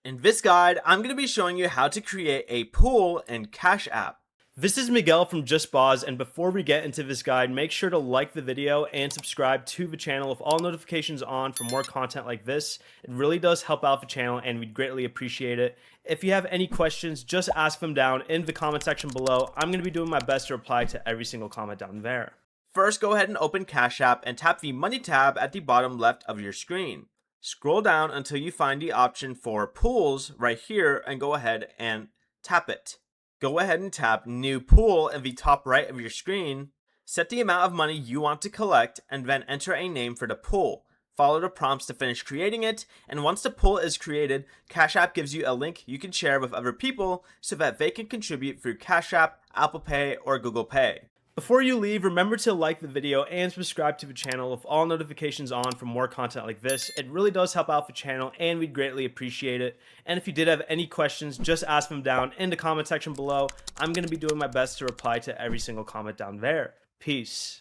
In this guide, I'm going to be showing you how to create a pool in Cash App. This is Miguel from JustBoz, and before we get into this guide, make sure to like the video and subscribe to the channel with all notifications on for more content like this. It really does help out the channel and we'd greatly appreciate it. If you have any questions, just ask them down in the comment section below. I'm going to be doing my best to reply to every single comment down there. First, go ahead and open Cash App and tap the Money tab at the bottom left of your screen. Scroll down until you find the option for Pools right here and go ahead and tap it. Go ahead and tap New Pool in the top right of your screen. Set the amount of money you want to collect and then enter a name for the pool. Follow the prompts to finish creating it, and once the pool is created, Cash App gives you a link you can share with other people so that they can contribute through Cash App, Apple Pay, or Google Pay. Before you leave, remember to like the video and subscribe to the channel with all notifications on for more content like this. It really does help out the channel and we'd greatly appreciate it. And if you did have any questions, just ask them down in the comment section below. I'm going to be doing my best to reply to every single comment down there. Peace.